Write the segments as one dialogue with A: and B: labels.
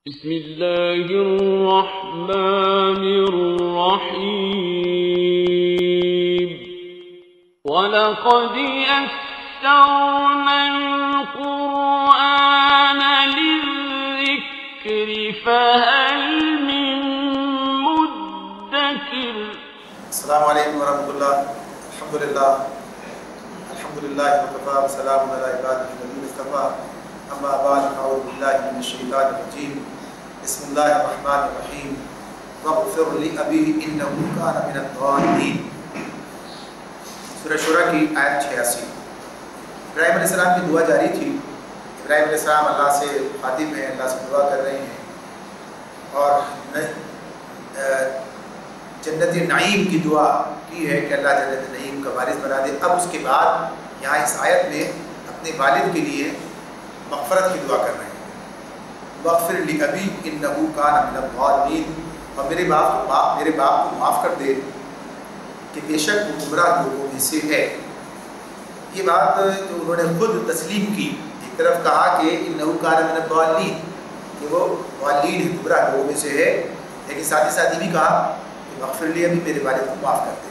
A: بسم اللہ الرحمن الرحیم وَلَقَدْ يَسَّرْنَا الْقُرْآنَ لِلذِّكْرِ فَهَلْ مِن مُدَّكِرٍ۔
B: السلام علیکم ورحمۃ اللہ۔ الحمدللہ وکفیٰ وسلام علی عبادہ الذین اصطفیٰ، اما بعد اعوذ باللہ من الشیطان الرجیم، بسم اللہ الرحمن الرحیم، واغفر لأبی انہ کان من الضالین۔ سورہ شورى کی آیت 86۔ ابراہیم علیہ السلام کی دعا جاری تھی۔ ابراہیم علیہ السلام اللہ سے خاطب ہیں، اللہ سے دعا کر رہے ہیں اور جنت نعیم کی دعا کی ہے کہ اللہ جنت نعیم کا وارث بنا دے۔ اب اس کے بعد یہاں اس آیت میں اپنے والد کے لیے مغفرت کی دعا کر رہے ہیں۔ واغفر لأبی انہ کان من الضالین، اور میرے باپ کو معاف کر دے کہ بے شک وہ گمراہ لوگوں میں سے ہے۔ یہ بات جو انہوں نے خود تسلیم کی، ایک طرف کہا کہ انہ کان من الضالین، کہ وہ ضالین ہے، گمراہ لوگوں میں سے ہے، لیکن ساتھ ہی ساتھ یہ بھی کہا کہ واغفر لأبی، میرے والد کو معاف کر دے۔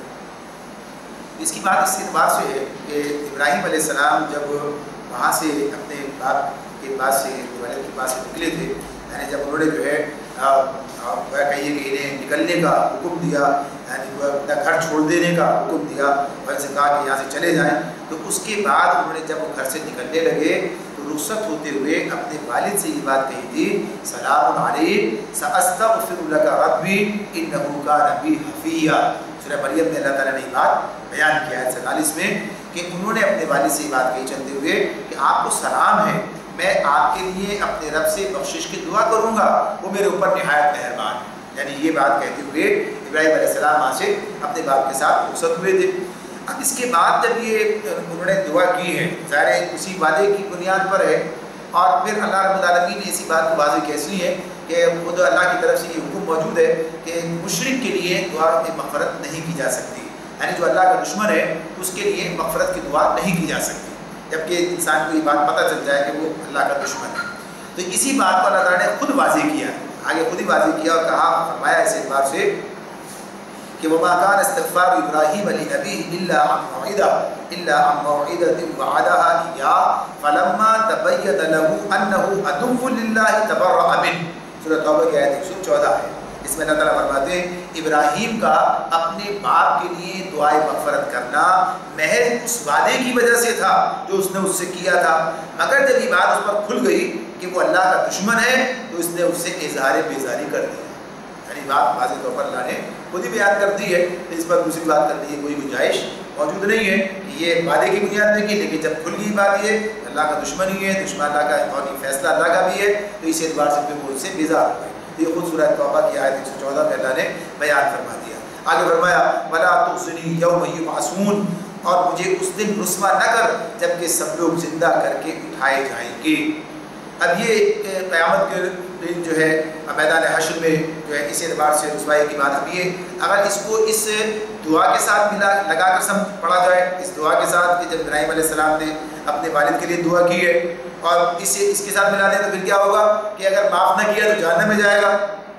B: اس کی بات اس اعتبار سے ہے کہ ابراہیم علیہ السلام جب وہاں سے اپنے باپ کے پاس سے، والد کے پاس سے نکلے تھے، یعنی جب انہوں نے جو ہے کہیے کہ انہیں نکلنے کا حکم دیا، یعنی اپنا گھر چھوڑ دینے کا حکم دیا اور ان سے کہا کہ یہاں سے چلے جائیں، تو اس کے بعد انہوں نے جب وہ گھر سے نکلنے لگے تو رخصت ہوتے ہوئے اپنے والد سے یہ بات کہی تھی، سلام علیک سأستغفر لک ربی انہ کان بی حفیہ۔ سورہ مریم میں اللہ تعالیٰ نے یہ بات بیان کیا ہے 47 میں، کہ انہوں نے اپنے والد سے یہ بات کہی چلتے ہوئے کہ آپ کو سلام ہے، میں آپ کے لیے اپنے رب سے بخشش کی دعا کروں گا، وہ میرے اوپر نہایت مہربان ہے۔ یعنی یہ بات کہتے ہوئے ابراہیم علیہ السلام وہاں سے اپنے باپ کے ساتھ رخصت ہوئے تھے۔ اب اس کے بعد جب یہ انہوں نے دعا کی ہے، ظاہر ہے اسی وعدے کی بنیاد پر ہے، اور پھر اللہ رب العالمین نے اسی بات کو واضح کیسی ہے کہ خود اللہ کی طرف سے یہ حکم موجود ہے کہ مشرک کے لیے دعا کی مغفرت نہیں کی جا سکتی، یعنی جو اللہ کا دشمن ہے اس کے لیے مغفرت کی دعا نہیں کی جا سکتی، جبکہ انسان کو یہ بات پتہ چل جائے کہ وہ اللہ کا دشمن ہے۔ تو اسی بات کو اللہ تعالیٰ نے خود واضح کیا، آگے خود ہی واضح کیا اور کہا، فرمایا اس اعتبار سے کہ وَمَا كَانَ اسْتِغْفَارُ إِبْرَاهِيمَ لِأَبِيهِ إِلَّا عَن مَّوْعِدَةٍ وَعَدَهَا إِيَّاهُ فَلَمَّا تَبَيَّنَ لَهُ أَنَّهُ عَدُوٌّ لِلَّهِ تَبَرَّأَ مِنْهُ۔ سورۃ توبہ کی آیت 114 ہے۔ اس میں اللہ تعالیٰ فرماتے ہیں ابراہیم کا اپنے باپ کے لیے دعائے مغفرت کرنا محض اس وعدے کی وجہ سے تھا جو اس نے اس سے کیا تھا، مگر جب یہ بات اس پر کھل گئی کہ وہ اللہ کا دشمن ہے تو اس نے اس سے اظہار بیزاری کر دیا، یعنی بات واضح طور پر اللہ نے خود ہی بیان کر دی ہے، اس پر دوسری بات کرنے کی کوئی گنجائش موجود نہیں ہے کہ یہ وعدے کی بنیاد میں کی، لیکن جب کھل گئی بات یہ اللہ کا دشمن ہی ہے، دشمن اللہ کا، اور یہ فیصلہ اللہ کا بھی ہے، تو اس اعتبار سے پھر وہ اس سے بیزار ہوئے۔ یہ خود سورہ توبہ کی آیت 114 میں اللہ نے بیان فرما دیا۔ آگے فرمایا وَلَا تُخْزِنِي يَوْمَ يُبْعَثُونَ، اور مجھے اس دن رسوا نہ کر جبکہ سب لوگ زندہ کر کے اٹھائے جائیں گے۔ اب یہ قیامت کے دن جو ہے میدان حشر میں جو ہے اس اعتبار سے رسوائی کی بات، اب یہ اگر اس کو اس دعا کے ساتھ لگا کر پڑھا جائے، اس دعا کے ساتھ کہ جب ابراہیم علیہ السلام نے اپنے والد کے لیے دعا کی ہے اور اس کے ساتھ ملا دیں تو پھر کیا ہوگا کہ اگر معاف نہ کیا تو جہنم میں جائے گا،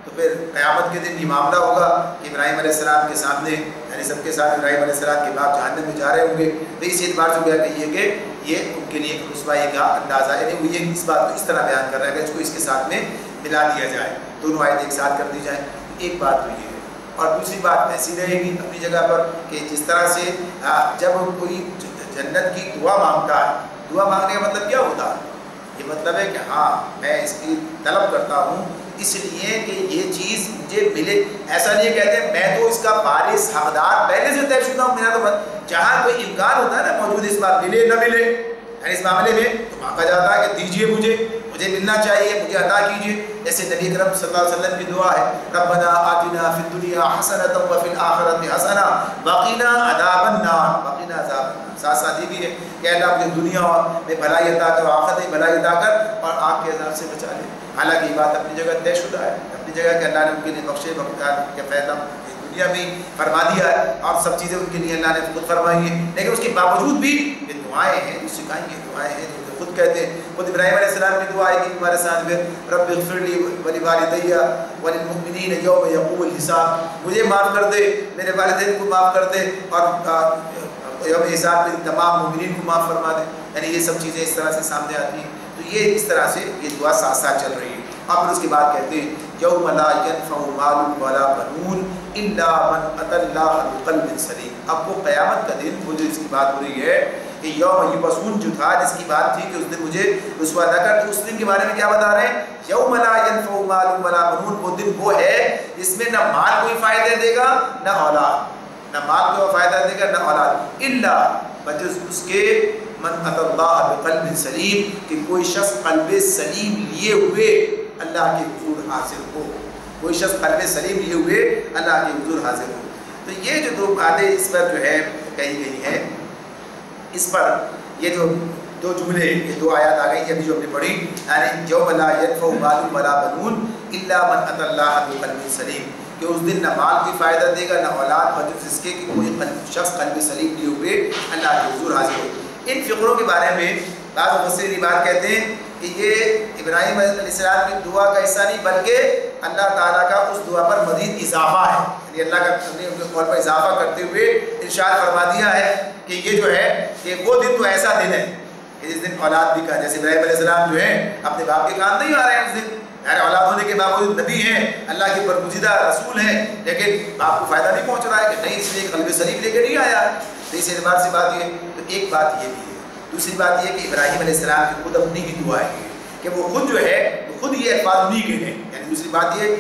B: تو پھر قیامت کے دن یہ معاملہ ہوگا کہ ابراہیم علیہ السلام کے سامنے، یعنی سب کے ساتھ ابراہیم علیہ السلام کے باپ جہنم میں جا رہے ہوں گے، تو اس اعتبار سے کیا کہیے کہ یہ ان کے لیے ایک رسوائی کا اندازہ ہے، یعنی وہ یہ اس بات کو اس طرح بیان کر رہا ہے کہ اس کو اس کے ساتھ میں ملا دیا جائے، دونوں آیت ایک ساتھ کر دی جائیں۔ ایک بات تو یہ ہے، اور دوسری بات ایسی رہے گی اپنی جگہ پر کہ جس طرح سے جب کوئی جنت کی دعا مانگتا ہے، دعا مانگنے کا مطلب کیا ہوتا ہے؟ یہ مطلب ہے کہ ہاں میں اس کی طلب کرتا ہوں اس لیے کہ یہ چیز مجھے ملے، ایسا نہیں کہتے میں تو اس کا وارث حقدار پہلے سے طے شدہ ہوں، میرا تو جہاں کوئی امکان ہوتا ہے نا موجود اس بات ملے نہ ملے، یعنی اس معاملے میں تو مانگا جاتا ہے کہ دیجئے مجھے ملنا چاہیے، مجھے عطا کیجئے، جیسے نبی اکرم صلی اللہ علیہ وسلم کی دعا ہے ربنا آتنا فی الدنیا حسنۃ وفی الآخرۃ حسنۃ وقنا عذاب النار، وقنا عذاب النار، ساتھ ساتھ یہ بھی ہے کہ اللہ مجھے دنیا میں بھلائی عطا کر، آخرت میں بھلائی عطا کر، اور آگ کے عذاب سے بچا لے۔ حالانکہ یہ بات اپنی جگہ طے شدہ ہے، اپنی جگہ کہ اللہ نے ان کے لیے بخشے کے فیض دنیا میں فرما دیا ہے اور سب چیزیں ان کے لیے اللہ نے خود فرمائی ہیں، لیکن اس کے باوجود بھی یہ دعائیں ہیں، جو سکھائی ہیں دعائیں ہیں جو خود کہتے ہیں خود ابراہیم علیہ السلام کی دعا آئے گی ہمارے ساتھ پھر رب اغفر لی ولوالدی وللمؤمنین یوم یقوم الحساب، مجھے معاف کر دے، میرے والدین کو معاف کر دے، اور یوم حساب میں تمام مومنین کو معاف فرما دے. یعنی یہ سب چیزیں اس طرح سے سامنے آتی ہیں. تو یہ اس طرح سے یہ دعا ساتھ ساتھ چل رہی ہے. اور پھر اس کے بعد کہتے ہیں یوم لا ینفع مال ولا بنون الا من اتى اللہ بقلب سلیم. اب وہ قیامت کا دن، وہ جو اس کی بات ہو رہی ہے کہ یوم یبعثون جو تھا، جس کی بات تھی کہ اس دن مجھے رسوا نہ کر، تو اس دن کے بارے میں کیا بتا رہے ہیں؟ یوم لا ینفع مال ولا بنون، وہ دن وہ ہے جس میں نہ مال کوئی فائدہ دے گا نہ اولاد، نہ مال کو فائدہ دے گا نہ اولاد، الا بجز اس کے من اتى اللہ بقلب سلیم، کہ کوئی شخص قلب سلیم لیے ہوئے اللہ کے حضور حاضر ہو، کوئی شخص قلب سلیم لیے ہوئے اللہ کے حضور حاضر ہو. تو یہ جو دو باتیں اس پر جو ہے کہی گئی ہیں، اس پر یہ جو دو جملے، یہ دو آیات آ گئی ابھی جو ہم نے پڑھی، یعنی یوم لا ینفع مال ولا بنون الا من اتى اللہ بقلب سلیم، کہ اس دن نہ مال کوئی فائدہ دے گا نہ اولاد، بجز اس کے کہ کوئی شخص قلب سلیم لیے ہوئے اللہ کے حضور حاضر ہو. ان فقروں کے بارے میں بعض مفسرین بات کہتے ہیں کہ یہ ابراہیم علیہ السلام کی دعا کا حصہ نہیں، بلکہ اللہ تعالیٰ کا اس دعا پر مزید اضافہ ہے. یعنی اللہ کا نے ان کے قول پر اضافہ کرتے ہوئے ارشاد فرما دیا ہے کہ یہ جو ہے کہ وہ دن تو ایسا دن ہے کہ جس دن اولاد بھی کا، جیسے ابراہیم علیہ السلام جو ہے اپنے باپ کے کام نہیں آ رہے ہیں اس دن، یعنی اولاد ہونے کے باوجود نبی ہیں، اللہ کے برگزیدہ رسول ہیں، لیکن باپ کو فائدہ نہیں پہنچ رہا ہے کہ نہیں، اس لیے قلب سلیم لے کے نہیں آیا. تو اس اعتبار سے بات یہ، تو ایک بات یہ بھی ہے. دوسری بات یہ کہ ابراہیم علیہ السلام کی خود اپنی ہی دعا ہے کہ وہ خود جو ہے وہ خود یہ الفاظ انہی کے ہیں. یعنی دوسری بات یہ،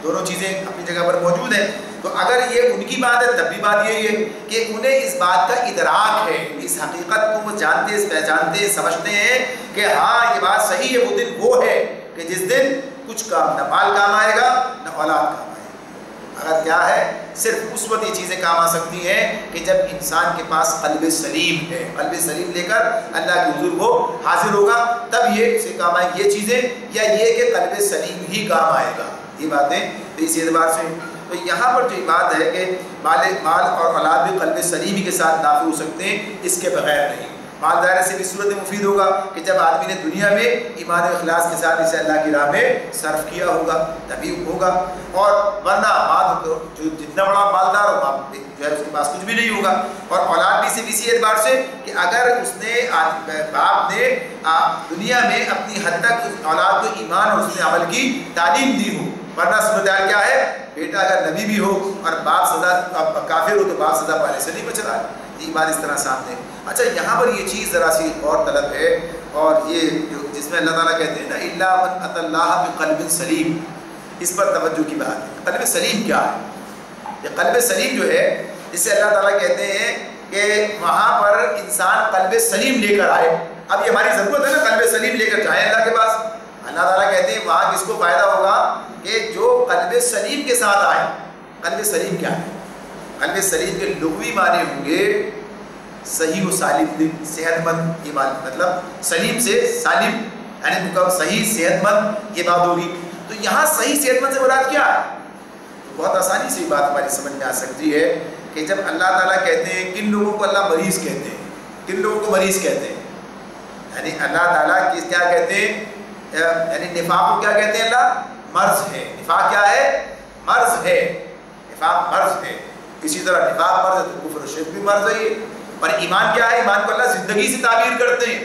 B: دونوں چیزیں اپنی جگہ پر موجود ہیں. تو اگر یہ ان کی بات ہے تب بھی بات یہی ہے کہ انہیں اس بات کا ادراک ہے، اس حقیقت کو وہ جانتے پہچانتے سمجھتے ہیں کہ ہاں یہ بات صحیح ہے. وہ دن وہ ہے کہ جس دن کچھ کام، نہ مال کام آئے گا نہ اولاد کام آئے گا. اگر کیا ہے، صرف اس وقت یہ چیزیں کام آ سکتی ہیں کہ جب انسان کے پاس قلب سلیم ہے، قلب سلیم لے کر اللہ کے حضور وہ حاضر ہوگا، تب یہ سے کام آئیں یہ چیزیں، یا یہ کہ قلب سلیم ہی کام آئے گا. یہ باتیں تو اس اعتبار سے. تو یہاں پر جو بات ہے کہ مال اور اولاد بھی قلب سلیم کے ساتھ نافع ہو سکتے ہیں، اس کے بغیر نہیں. مال دائرے سے بھی صورت مفید ہوگا کہ جب آدمی نے دنیا میں ایمان و اخلاص کے ساتھ اسے اللہ کی راہ میں صرف کیا ہوگا تبھی ہوگا، اور ورنہ مال جو جتنا بڑا مالدار ہو جو ہے اس کے پاس کچھ بھی نہیں ہوگا. اور اولاد بھی صرف اسی اعتبار سے کہ اگر اس نے باپ نے دنیا میں اپنی حد تک اس اولاد کو ایمان اور اس نے عمل کی تعلیم دی ہو، ورنہ صورتحال کیا ہے، بیٹا اگر نبی بھی ہو اور باپ سزا کافر ہو تو باپ سزا پانے سے نہیں بچ رہا ہے. یہ بات اس طرح سامنے. اچھا یہاں پر یہ چیز ذرا سی اور طلب ہے، اور یہ جو جس میں اللہ تعالیٰ کہتے ہیں نا الا من اتى اللہ بقلب سلیم، اس پر توجہ کی بات ہے. قلب سلیم کیا ہے؟ یہ قلب سلیم جو ہے جس سے اللہ تعالیٰ کہتے ہیں کہ وہاں پر انسان قلب سلیم لے کر آئے. اب یہ ہماری ضرورت ہے نا قلب سلیم لے کر جائیں اللہ کے پاس. اللہ تعالیٰ کہتے ہیں وہاں کس کو فائدہ ہوگا کہ جو قلب سلیم کے ساتھ آئے. قلب سلیم کیا ہے؟ قلب سلیم کے لغوی معنی ہوں گے صحیح و سالم، صحت مند. یہ مطلب سلیم سے سالم یعنی صحیح صحت مند، یہ بات ہوگی. تو یہاں صحیح صحت مند سے مراد کیا ہے؟ تو بہت آسانی سے یہ بات ہماری سمجھ میں آ سکتی ہے کہ جب اللہ تعالیٰ کہتے ہیں کن لوگوں کو اللہ مریض کہتے ہیں، کن لوگوں کو مریض کہتے ہیں، یعنی اللہ تعالیٰ کیا کہتے ہیں، یعنی نفاق کو کیا کہتے ہیں اللہ؟ مرض ہے. نفاق کیا ہے؟ مرض ہے. نفاق مرض ہے. اسی طرح نفاق مرض ہے تو کفر و شرک بھی مرض ہے. اور ایمان کیا ہے؟ ایمان کو اللہ زندگی سے تعبیر کرتے ہیں.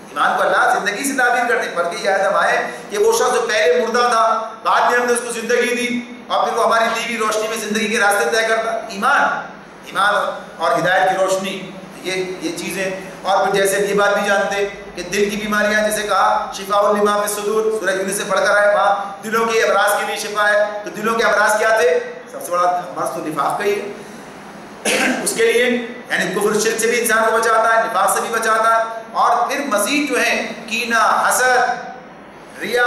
B: ایمان کو اللہ زندگی سے تعبیر کرتے ہیں. بلکہ یہ آیت ہم آئے کہ وہ شخص جو پہلے مردہ تھا بعد میں ہم نے اس کو زندگی دی اور پھر وہ ہماری دی ہوئی روشنی میں زندگی کے راستے طے کرتا. ایمان اور ہدایت کی روشنی یہ چیزیں. اور پھر جیسے یہ بات بھی جانتے کہ دل کی بیماریاں، جیسے کہا شفاء لما فی الصدور، سورہ یونس سے پڑھ کر آئے وہاں دلوں کے امراض کے لیے شفا ہے. تو دلوں کے امراض کیا تھے؟ سب سے بڑا مرض تو نفاق کا ہی ہے. اس کے لیے یعنی کفر شرک سے بھی انسان کو بچاتا ہے، نفاق سے بھی بچاتا ہے. اور پھر مزید جو ہے کینہ، حسد، ریا،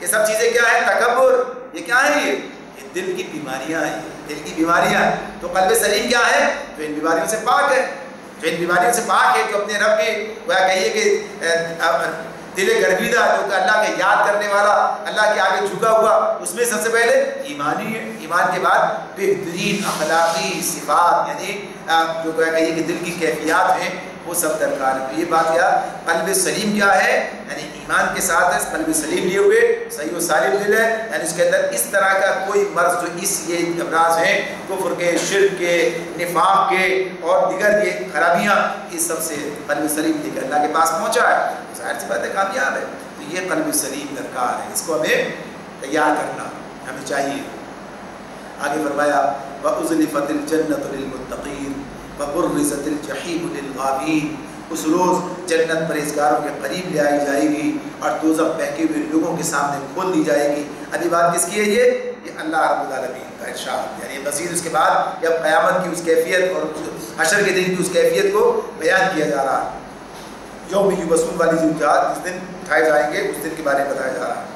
B: یہ سب چیزیں کیا ہے؟ تکبر. یہ کیا ہے؟ یہ دل کی بیماریاں ہیں. دل کی بیماریاں ہیں. تو قلب سلیم کیا ہے؟ جو ان بیماریوں سے پاک ہے، جو ان بیماریوں سے پاک ہے، جو اپنے رب کے گویا کہیے کہ دل گرویدہ، جو کہ اللہ کے یاد کرنے والا، اللہ کے آگے جھکا ہوا، اس میں سب سے پہلے ایمان ہی ہے. ایمان کے بعد بہترین اخلاقی صفات، یعنی جو کہیے کہ دل کی کیفیات ہیں، وہ سب درکار ہے۔ تو یہ بات کیا قلب سلیم کیا ہے، یعنی ایمان کے ساتھ ہے، قلب سلیم لیے ہوئے صحیح و سالم دل ہے، یعنی اس کے اندر اس طرح کا کوئی مرض جو یہ امراض ہیں کفر کے، شرک کے، نفاق کے اور دیگر یہ خرابیاں، اس سب سے قلب سلیم لے کر اللہ کے پاس پہنچا ہے، ظاہر سی بات ہے کامیاب ہے۔ تو یہ قلب سلیم درکار ہے، اس کو ہمیں تیار کرنا ہمیں چاہیے۔ آگے فرمایا وَأُزْلِفَتِ الْجَنَّةُ لِلْمُتَّقِينَ وَبُرِّزَتِ الْجَحِيمُ لِلْغَاوِينَ۔ اس روز جنت پرہیزگاروں کے قریب لے آئی جائے گی اور دوزخ بہکے ہوئے لوگوں کے سامنے کھول دی جائے گی۔ ابھی بات کس کی ہے؟ یہ اللہ رب العالمین کا ارشاد، یعنی مزید اس کے بعد جب قیامت کی اس کیفیت اور حشر کے دن کی اس کیفیت کو بیان کیا جا رہا ہے۔ یوم یبعثون والی جو جس دن اٹھائے جائیں گے اس دن کے بارے میں بتایا جا رہا ہے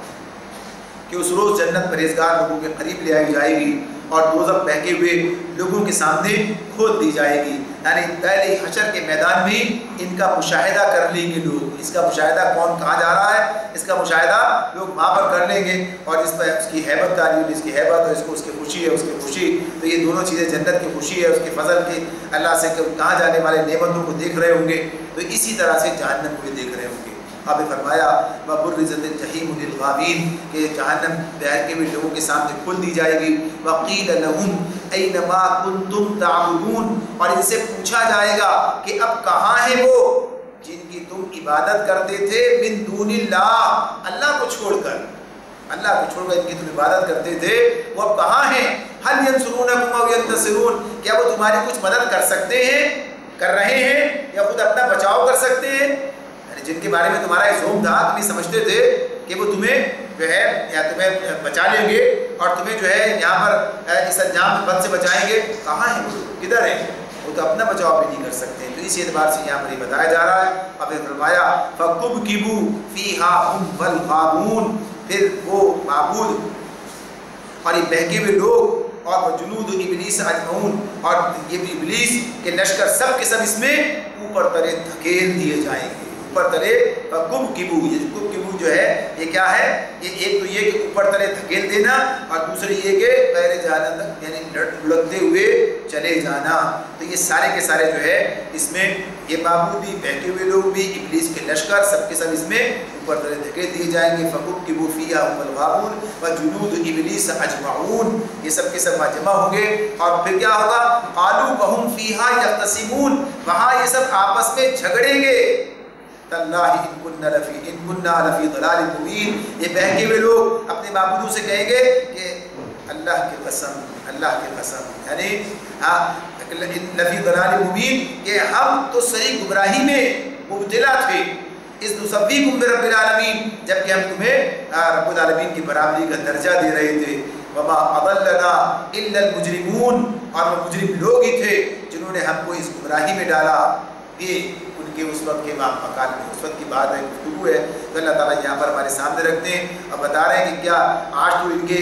B: کہ اس روز جنت پرہیزگار لوگوں کے قریب لے آئی جائے گی اور دوزخ بہکے ہوئے لوگوں کے سامنے کھول دی جائے گی، یعنی پہلے حشر کے میدان میں ان کا مشاہدہ کر لیں گے لوگ۔ اس کا مشاہدہ کون کہاں جا رہا ہے؟ اس کا مشاہدہ لوگ وہاں پر کر لیں گے، اور اس پر اس کی ہیبت تعلیم، اس کی ہیبت اور اس کو اس کی خوشی ہے، اس کی خوشی، تو یہ دونوں چیزیں جنت کی خوشی ہے، اس کے فضل کی، اللہ سے کہاں جانے والے نعمتوں کو دیکھ رہے ہوں گے، تو اسی طرح سے جہنم کو بھی دیکھ رہے ہوں گے۔ آپ نے فرمایا وَبُرِّزَتِ الْجَحِيمُ لِلْغَاوِينَ کہ جہنم بہکے ہوئے لوگوں کے سامنے کھول دی جائے گی۔ وَقِيلَ لَهُمْ أَيْنَ مَا كُنْتُمْ تَعْبُدُونَ اور ان سے پوچھا جائے گا کہ اب کہاں ہیں وہ جن کی تم عبادت کرتے تھے، من دون اللہ، اللہ کو چھوڑ کر، اللہ کو چھوڑ کر ان کی تم عبادت کرتے تھے، وہ اب کہاں ہیں؟ هَلْ يَنْصُرُونَكُمْ أَوْ يَنْتَصِرُونَ کیا وہ تمہاری کچھ مدد کر سکتے ہیں، کر رہے ہیں، یا خود اپنا بچاؤ کر سکتے ہیں؟ جن کے بارے میں تمہارا ایک زوم تھا، تم یہ سمجھتے تھے کہ وہ تمہیں جو ہے یا تمہیں بچا لیں گے اور تمہیں جو ہے یہاں پر اس انجام بد سے بچائیں گے، کہاں ہیں وہ، کدھر ہیں؟ وہ تو اپنا بچاؤ بھی نہیں کر سکتے ہیں۔ تو اس اعتبار سے یہاں پر یہ بتایا جا رہا ہے۔ اب فرمایا فَكُبْكِبُوا فِيهَا هُمْ وَالْغَاوُونَ پھر وہ معبود اور یہ بہکے ہوئے لوگ اور جنود ابلیس اجمعون اور یہ بھی ابلیس کے لشکر سب کے سب اس میں اوپر تلے دھکیل دیے جائیں گے، اوپر تلے کبکبو، یہ کبکبو جو ہے یہ کیا ہے؟ یہ ایک تو یہ کہ اوپر تلے دھکیل دینا اور دوسری یہ کہ غیر جانا یعنی لڑکتے ہوئے چلے جانا۔ تو یہ سارے کے سارے جو ہے اس میں یہ معبود بھی، بہکے ہوئے لوگ بھی، ابلیس کے لشکر سب کے سب اس میں اوپر تلے دھکیل دیے جائیں گے۔ فَكُبْكِبُوا فِيهَا هُمْ وَالْغَاوُونَ وَجُنُودُ إِبْلِيسَ أَجْمَعُونَ یہ سب کے سب جمع ہوں گے اور پھر کیا ہوگا؟ قَالُوا وَهُمْ فِيهَا يَخْتَصِمُونَ وہاں یہ سب آپس میں جھگڑیں گے۔ تَاللَّهِ إِن كُنَّا لَفِي ضَلَالٍ مُبِينٍ یہ بہکے ہوئے لوگ اپنے معبودوں سے کہیں گے کہ اللہ کی قسم، اللہ کی قسم، یعنی لفی ضلال مبین کہ ہم تو صحیح گمراہی میں مبتلا تھے، اس نصویکم برب العالمین جبکہ ہم تمہیں رب العالمین کی برابری کا درجہ دے رہے تھے۔ وما اضلنا الا المجرمون اور وہ مجرم لوگ ہی تھے جنہوں نے ہم کو اس گمراہی میں ڈالا۔ یہ ان کے اس وقت کے مقال میں اس وقت کی بات ہے، گفتگو ہے، تو اللہ تعالیٰ یہاں پر ہمارے سامنے رکھتے ہیں اور بتا رہے ہیں کہ کیا آج تو ان کے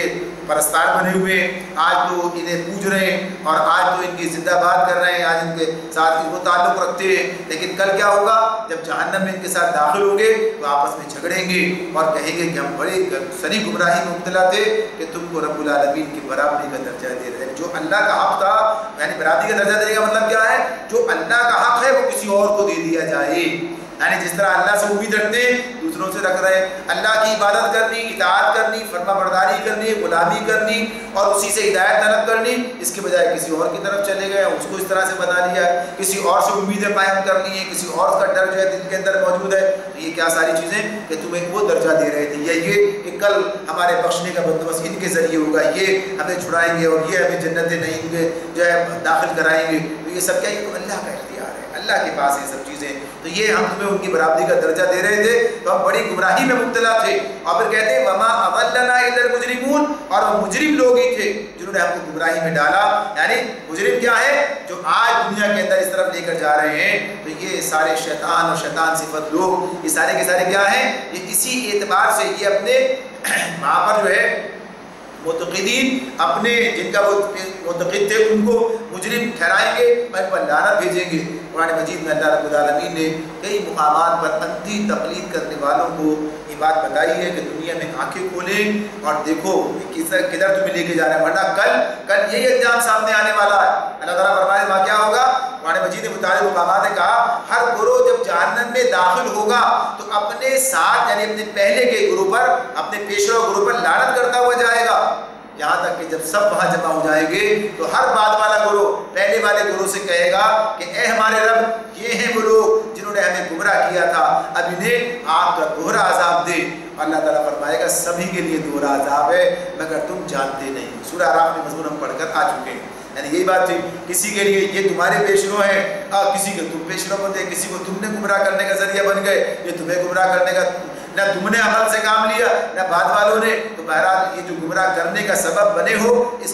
B: پرستار بنے ہوئے ہیں، آج تو انہیں پوج رہے ہیں اور آج تو ان کی زندہ باد کر رہے ہیں، آج ان کے ساتھ وہ تعلق رکھتے ہیں، لیکن کل کیا ہوگا؟ جب جہنم میں ان کے ساتھ داخل ہوں گے تو آپس میں جھگڑیں گے اور کہیں گے کہ ہم بڑے سری گمراہی میں مبتلا تھے کہ تم کو رب العالمین کی برابری کا درجہ دے رہے ہیں۔ جو اللہ کا حق تھا، یعنی برابری کا درجہ دینے کا مطلب کیا ہے؟ جو اللہ کا حق ہے وہ کسی اور کو دے دیا جائے، یعنی جس طرح اللہ سے امید رکھتے ہیں دوسروں سے رکھ رہے ہیں، اللہ کی عبادت کرنی، اطاعت کرنی، فرما برداری کرنی، غلامی کرنی اور اسی سے ہدایت طلب کرنی، اس کے بجائے کسی اور کی طرف چلے گئے، اس کو اس طرح سے بنا لیا، کسی اور سے امیدیں قائم کر لی ہیں، کسی اور کا ڈر جو ہے دل کے اندر موجود ہے۔ تو یہ کیا ساری چیزیں کہ تمہیں وہ درجہ دے رہے تھے، یہ کہ کل ہمارے بخشنے کا بندوبست ان کے ذریعے ہوگا، یہ ہمیں چھڑائیں گے اور یہ ہمیں جنت نعیم میں جو ہے داخل کرائیں گے۔ تو یہ سب کیا؟ یہ تو اللہ کا اختیار ہے، اللہ کے پاس یہ سب چیزیں، تو یہ ہم تمہیں ان کی برابری کا درجہ دے رہے تھے تو ہم بڑی گمراہی میں مبتلا تھے۔ اور پھر کہتے ہیں وما اضلنا الا المجرمون اور وہ مجرم لوگ ہی تھے جنہوں نے ہم کو گمراہی میں ڈالا۔ یعنی مجرم کیا ہے؟ جو آج دنیا کے اندر اس طرف لے کر جا رہے ہیں، تو یہ سارے شیطان اور شیطان صفت لوگ، یہ سارے کے سارے کیا ہیں؟ یہ اسی اعتبار سے یہ اپنے وہاں پر جو ہے معتقدین اپنے جن کا وہ معتقد تھے ان کو مجرم ٹھہرائیں گے اور ان پر لعنت بھیجیں گے۔ قرآن مجید میں اللہ رب العالمین نے کئی مقامات پر انتی تقلید کرنے والوں کو یہ بات بتائی ہے کہ دنیا میں آنکھیں کھولیں اور دیکھو کدھر تمہیں لے کے جا رہے ہیں، ورنہ کل یہی انجام سامنے آنے والا ہے۔ اللہ تعالیٰ فرمائے وہاں کیا ہوگا؟ قرآن مجید نے متعدد مقامات نے کہا ہر گروہ جب جہنم میں داخل ہوگا تو اپنے ساتھ یعنی اپنے پہلے کے گروہ پر اپنے پیشرو گروہ پر لعنت کرتا ہوا جائے گا، یہاں تک کہ جب سب وہاں جمع ہو جائیں گے تو ہر بعد والا گروہ پہلے والے گروہ سے کہے گا کہ اے ہمارے رب یہ ہیں وہ لوگ جنہوں نے ہمیں گمراہ کیا تھا، اب انہیں آپ کا دوہرا عذاب دے۔ اللہ تعالیٰ فرمائے گا سبھی کے لیے دوہرا عذاب ہے مگر تم جانتے نہیں۔ سورہ اعراف میں مضمون ہم پڑھ کر آ چکے ہیں، یعنی یہی بات تھی، کسی کے لیے یہ تمہارے پیشرو ہیں، کسی کو تم پیشرو بن گئے، کسی کو تم نے گمراہ کرنے کا ذریعہ بن گئے، یہ تمہیں گمراہ کرنے کا نہ تم نے عمل سے کام لیا نہ بعد والوں نے، تو بہرحال یہ جو گمراہ کرنے کا سبب بنے ہو اس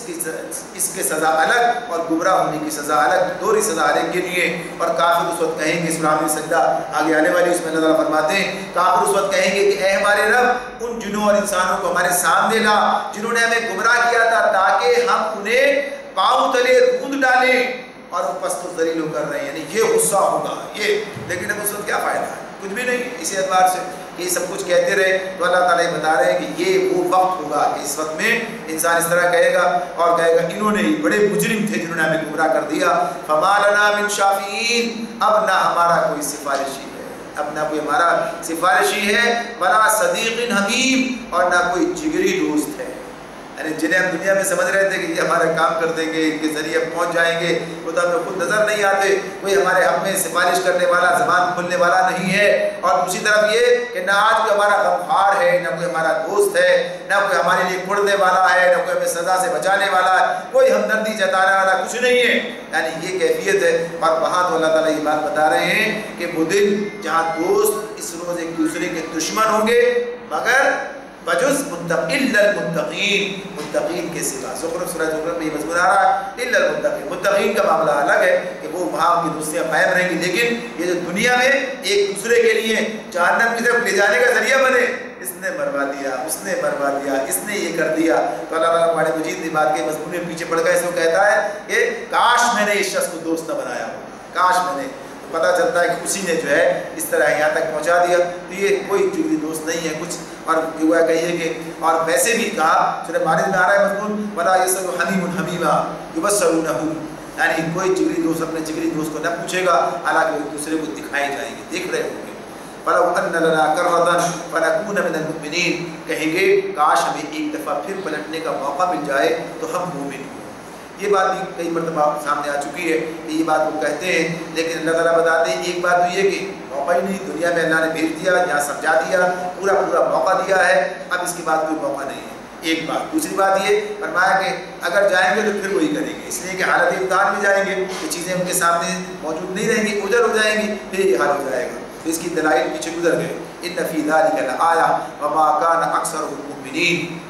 B: کے سزا الگ اور گمراہ ہونے کی سزا الگ، دوہری سزا الگ کے لیے۔ اور کافر اس وقت کہیں گے، سورہ سجدہ آگے آنے والی اس میں اللہ تعالیٰ فرماتے ہیں، کافر اس وقت کہیں گے کہ اے ہمارے رب ان جنوں اور انسانوں کو ہمارے سامنے لا جنہوں نے ہمیں گمراہ کیا تھا تاکہ ہم انہیں پاؤں تلے روند ڈالیں، اور وہ پست و ذلیل ہو کر رہے ہیں، یعنی یہ غصہ ہوگا یہ، لیکن اب اس وقت کیا فائدہ ہے؟ کچھ بھی نہیں۔ اسی اعتبار سے یہ سب کچھ کہتے رہے تو اللہ تعالیٰ یہ بتا رہے ہیں کہ یہ وہ وقت ہوگا کہ اس وقت میں انسان اس طرح کہے گا اور کہے گا انہوں نے بڑے مجرم تھے جنہوں نے ہمیں گمراہ کر دیا، فما لنا من شافعین، اب نہ ہمارا کوئی سفارشی ہے، اب نہ کوئی ہمارا سفارشی ہے، ولا صدیق حمیم، اور نہ کوئی جگری دوست ہے، یعنی جنہیں ہم دنیا میں سمجھ رہے تھے کہ یہ ہمارا کام کر دیں گے، ان کے ذریعے پہنچ جائیں گے، وہ تو ہمیں خود نظر نہیں آتے، کوئی ہمارے حق میں سفارش کرنے والا، زبان کھولنے والا نہیں ہے۔ اور دوسری طرف یہ کہ نہ آج کوئی ہمارا غمخوار ہے، نہ کوئی ہمارا دوست ہے، نہ کوئی ہمارے لیے کھڑنے والا ہے، نہ کوئی ہمیں سزا سے بچانے والا ہے، کوئی ہمدردی جتانے والا کچھ نہیں ہے، یعنی یہ کیفیت ہے۔ اور وہاں تو اللہ تعالیٰ یہ بات بتا رہے ہیں کہ وہ دن جہاں دوست اس روز ایک دوسرے کے دشمن ہوں گے مگر بجز المتقین، متقین کے سوا۔ زخرف سورہ زخرف میں یہ مضمون آ رہا ہے الا المتقین، متقین کا معاملہ الگ ہے کہ وہ وہاں کی دوستیاں قائم رہیں گی، لیکن یہ جو دنیا میں ایک دوسرے کے لیے جہنم کی طرف لے جانے کا ذریعہ بنے، اس نے مروا دیا، اس نے مروا دیا، اس نے یہ کر دیا، تو اللہ تعالیٰ قرآن مجید نے بات کے مضمون میں پیچھے پڑ گئے، اس کو کہتا ہے کہ کاش میں نے اس شخص کو دوست نہ بنایا ہو، کاش میں نے، پتہ چلتا ہے کہ اسی نے جو ہے اس طرح یہاں تک پہنچا دیا، تو یہ کوئی جگری دوست نہیں ہے کچھ۔ اور ہوا کہیے کہ اور ویسے بھی کہا سورہ مائدہ میں آ رہا ہے مضمون ولا یسأل حمیم حمیما یبصرونہ، یعنی کوئی جگری دوست اپنے جگری دوست کو نہ پوچھے گا، حالانکہ ایک دوسرے کو دکھائے جائیں گے، دیکھ رہے ہوں گے۔ فلو ان لنا کرۃ فنکون من المؤمنین، کہیں گے کاش ہمیں ایک دفعہ پھر پلٹنے کا موقع مل جائے تو ہم مومن ہوں۔ یہ بات بھی کئی مرتبہ سامنے آ چکی ہے کہ یہ بات وہ کہتے ہیں، لیکن اللہ تعالیٰ بتاتے ہیں ایک بات تو یہ کہ موقع ہی نہیں، دنیا میں اللہ نے بھیج دیا، یہاں سمجھا دیا، پورا موقع دیا ہے، اب اس کے بعد کوئی موقع نہیں ہے، ایک بات۔ دوسری بات یہ فرمایا کہ اگر جائیں گے تو پھر وہی کریں گے، اس لیے کہ حالت امتحان میں جائیں گے، یہ چیزیں ان کے سامنے موجود نہیں رہیں گی، اجل ہو جائیں گی، پھر یہ حال ہو جائے گا، تو اس کی دلائل پیچھے گزر گئے۔ ان فی ذلک لآیہ وما کان اکثرهم مؤمنین،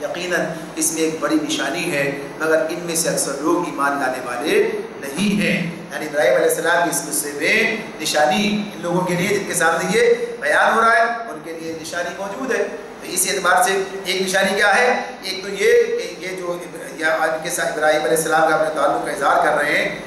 B: یقیناً اس میں ایک بڑی نشانی ہے مگر ان میں سے اکثر لوگ ایمان لانے والے نہیں ہیں، یعنی ابراہیم علیہ السلام کی اس قصے میں نشانی ان لوگوں کے لیے جن کے سامنے یہ بیان ہو رہا ہے ان کے لیے نشانی موجود ہے۔ تو اس اعتبار سے ایک نشانی کیا ہے؟ ایک تو یہ کہ یہ جو ان کے ساتھ ابراہیم علیہ السلام کا اپنے تعلق کا اظہار کر رہے ہیں،